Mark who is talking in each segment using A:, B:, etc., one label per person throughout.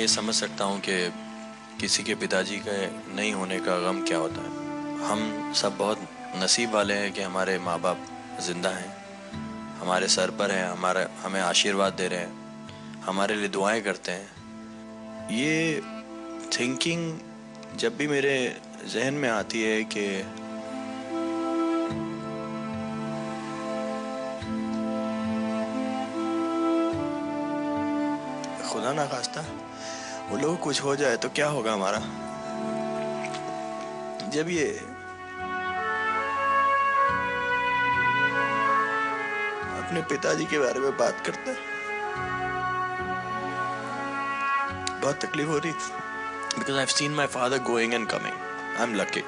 A: ये समझ सकता हूँ कि किसी के पिताजी के नहीं होने का गम क्या होता है। हम सब बहुत नसीब वाले हैं कि हमारे माँ बाप ज़िंदा हैं, हमारे सर पर हैं, हमें आशीर्वाद दे रहे हैं, हमारे लिए दुआएं करते हैं। ये थिंकिंग जब भी मेरे जहन में आती है कि खुदा ना खास्ता वो लोग कुछ हो जाए तो क्या होगा हमारा। जब ये अपने पिताजी के बारे में बात करते हैं बहुत तकलीफ हो रही, because I've seen my father going and coming. I'm lucky.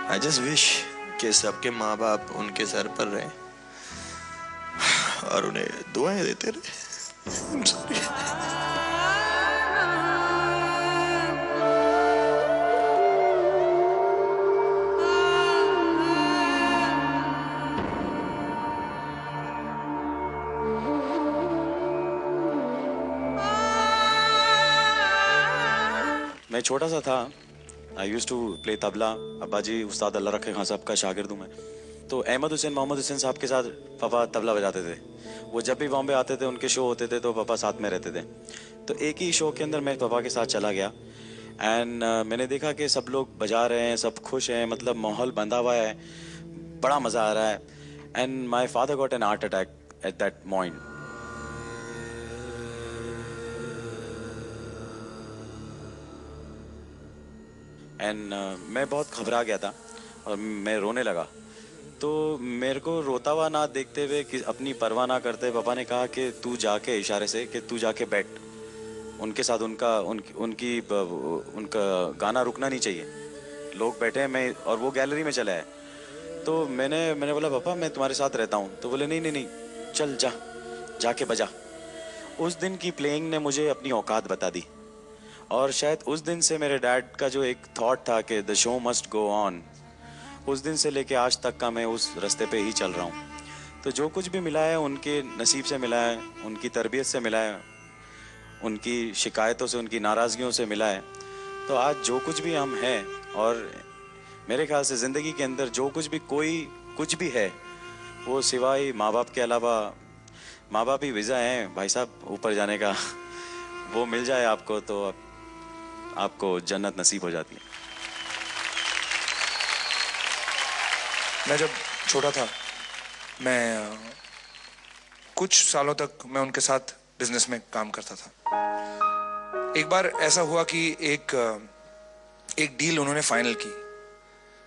A: I just wish कि सबके माँ बाप उनके सर पर रहे और उन्हें दुआएं देते रहे। I'm sorry.
B: मैं छोटा सा था, आई यूज टू प्ले तबला। अब्बा जी उस्ताद अल्लाह रखे खान साहब का शागिर्द हूँ मैं। तो अहमद हुसैन मोहम्मद हुसैन साहब के साथ पापा तबला बजाते थे। वो जब भी बॉम्बे आते थे, उनके शो होते थे तो पापा साथ में रहते थे। तो एक ही शो के अंदर मैं पापा के साथ चला गया एंड मैंने देखा कि सब लोग बजा रहे हैं, सब खुश हैं, मतलब माहौल बंधा हुआ है, बड़ा मज़ा आ रहा है। And my father got an heart attack at that point. And मैं बहुत घबरा गया था और मैं रोने लगा। तो मेरे को रोता हुआ ना देखते हुए, कि अपनी परवाह ना करते, पापा ने कहा कि तू जाके, इशारे से कि तू जाके बैठ उनके साथ, उनका गाना रुकना नहीं चाहिए, लोग बैठे हैं, मैं और वो गैलरी में चला है। तो मैंने बोला पापा मैं तुम्हारे साथ रहता हूँ। तो बोले नहीं नहीं नहीं, चल जाके बजा। उस दिन की प्लेइंग ने मुझे अपनी औकात बता दी और शायद उस दिन से मेरे डैड का जो एक थॉट था कि the show must go on, उस दिन से लेके आज तक का मैं उस रास्ते पे ही चल रहा हूँ। तो जो कुछ भी मिला है उनके नसीब से मिला है, उनकी तरबियत से मिला है, उनकी शिकायतों से, उनकी नाराज़गियों से मिला है। तो आज जो कुछ भी हम हैं, और मेरे ख्याल से ज़िंदगी के अंदर जो कुछ भी कोई कुछ भी है, वो सिवाय माँ बाप के अलावा, माँ बाप ही वीज़ा हैं भाई साहब ऊपर जाने का। वो मिल जाए आपको तो आपको जन्नत नसीब हो जाती है।
C: मैं जब छोटा था, मैं कुछ सालों तक मैं उनके साथ बिजनेस में काम करता था। एक बार ऐसा हुआ कि एक डील उन्होंने फाइनल की।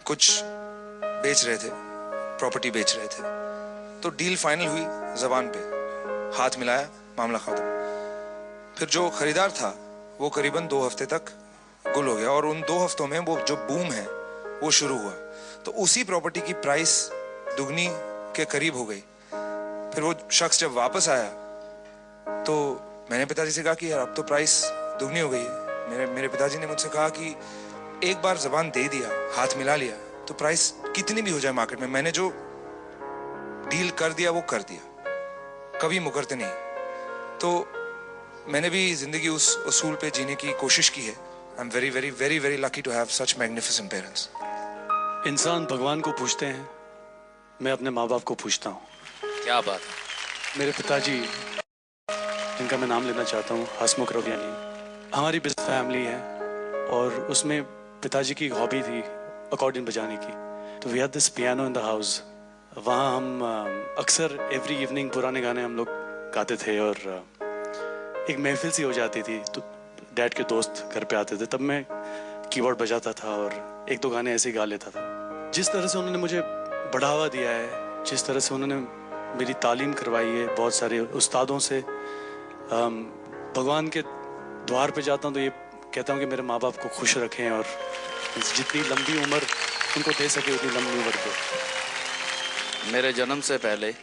C: कुछ बेच रहे थे, प्रॉपर्टी बेच रहे थे। तो डील फाइनल हुई, जबान पे हाथ मिलाया, मामला खत्म। फिर जो खरीदार था वो करीबन 2 हफ्ते तक गुल हो गया और उन 2 हफ्तों में वो जो बूम है वो शुरू हुआ। तो उसी प्रॉपर्टी की प्राइस दुगनी के करीब हो गई। फिर वो शख्स जब वापस आया तो मैंने पिताजी से कहा कि यार अब तो प्राइस दुगनी हो गई है। मेरे पिताजी ने मुझसे कहा कि एक बार जबान दे दिया, हाथ मिला लिया, तो प्राइस कितनी भी हो जाए मार्केट में, मैंने जो डील कर दिया वो कर दिया, कभी मुकरते नहीं। तो मैंने भी जिंदगी उस उसूल पे जीने की कोशिश की है। I am very very very very lucky to have such magnificent parents.
D: इंसान भगवान को पूछते हैं, मैं अपने माँ बाप को पूछता हूँ।
A: क्या बात है।
D: मेरे पिताजी, जिनका मैं नाम लेना चाहता हूँ, हसमुख रवियानी, हमारी बिजनेस फैमिली है और उसमें पिताजी की हॉबी थी अकॉर्डियन बजाने की। तो we had this piano in the house. वहाँ हम अक्सर एवरी इवनिंग पुराने गाने हम लोग गाते थे और एक महफिल सी हो जाती थी। तो डैड के दोस्त घर पे आते थे, तब मैं कीबोर्ड बजाता था और 1-2 गाने ऐसे ही गा लेता था। जिस तरह से उन्होंने मुझे बढ़ावा दिया है, जिस तरह से उन्होंने मेरी तालीम करवाई है बहुत सारे उस्तादों से, भगवान के द्वार पे जाता हूँ तो ये कहता हूँ कि मेरे माँ बाप को खुश रखें और जितनी लंबी उम्र उनको दे सके उतनी लंबी उम्र दे।
E: मेरे जन्म से पहले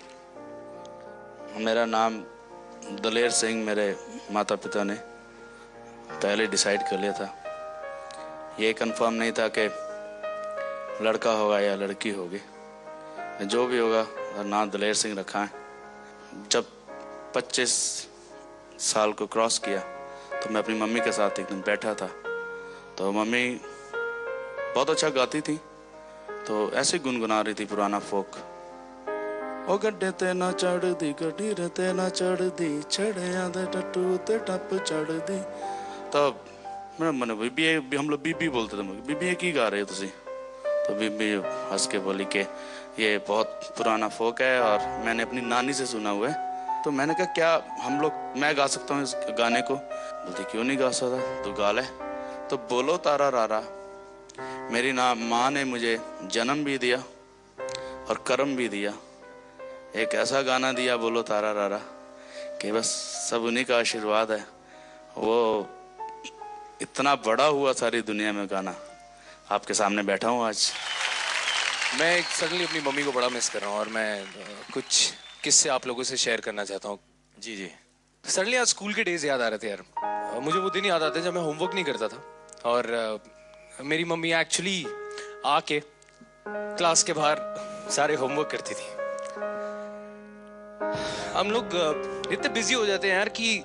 E: मेरा नाम दलेर सिंह मेरे माता पिता ने पहले डिसाइड कर लिया था। ये कंफर्म नहीं था कि लड़का होगा या लड़की होगी, जो भी होगा नाम दलेर सिंह रखा है। जब 25 साल को क्रॉस किया तो मैं अपनी मम्मी के साथ एक दिन बैठा था, तो मम्मी बहुत अच्छा गाती थी, तो ऐसे गुनगुना रही थी पुराना फोक। ओ गड्ढे ते ना चढ़ दी, गड्ढी ते ना चढ़ दी, छड़ियां दे टट्टू ते टप चढ़ दी। तब मैंने बीबी, हम लोग बीबी बोलते थे, बीबी ये की गा रहे हो तुसी? तो बीबी हंस के बोली कि ये बहुत पुराना फोक है और मैंने अपनी नानी से सुना हुआ है। तो मैंने कहा क्या हम लोग, मैं गा सकता हूँ इस गाने को? बोलती क्यों नहीं गा सकता, तू गा ले। तो बोलो तारा रारा, मेरी माँ ने मुझे जन्म भी दिया और कर्म भी दिया, एक ऐसा गाना दिया बोलो तारा रारा कि बस सब उन्हीं का आशीर्वाद है, वो इतना बड़ा हुआ सारी दुनिया में गाना। आपके सामने बैठा हूँ आज।
F: मैं सडनली अपनी मम्मी को बड़ा मिस कर रहा हूँ और मैं कुछ किस्से आप लोगों से शेयर करना चाहता हूँ।
A: जी जी।
F: सडनली आज स्कूल के डेज याद आ रहे थे यार। मुझे वो दिन याद आते जब मैं होमवर्क नहीं करता था और मेरी मम्मी एक्चुअली आके क्लास के बाहर सारे होमवर्क करती थी। हम लोग इतने बिजी हो जाते हैं यार कि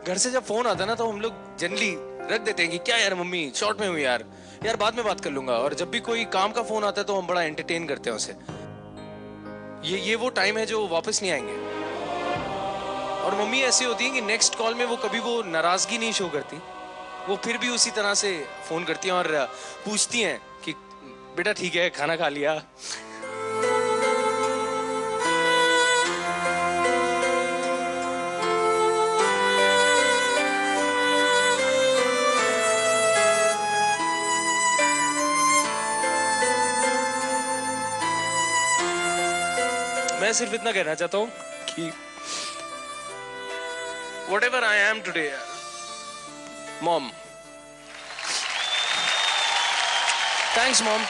F: घर से जब फोन आता है ना तो हम लोग जनरली रख देते हैं कि क्या यार मम्मी शॉर्ट में हुई यार बाद में बात कर लूंगा। और जब भी कोई काम का फोन आता है तो हम बड़ा एंटरटेन करते हैं उसे। ये वो टाइम है जो वापस नहीं आएंगे। और मम्मी ऐसी होती है कि नेक्स्ट कॉल में वो कभी वो नाराजगी नहीं शो करती, वो फिर भी उसी तरह से फोन करती हैं और पूछती हैं कि बेटा ठीक है खाना खा लिया। मैं सिर्फ इतना कहना चाहता हूं कि whatever I am today, Mom. Thanks, Mom.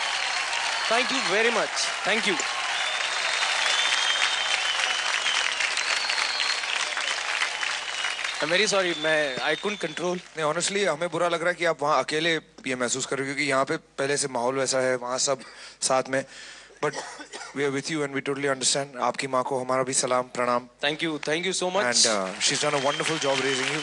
F: Thank you very much. Thank you. I'm very sorry, I couldn't control.
C: नहीं, ऑनेस्टली हमें बुरा लग रहा है कि आप वहाँ अकेले ये महसूस कर रहे हो, क्योंकि यहाँ पे पहले से माहौल वैसा है, वहाँ सब साथ में। But we are with you and we totally understand. आपकी माँ को हमारा भी सलाम प्रणाम।
F: Thank you so much.
C: And she's done a wonderful job raising you.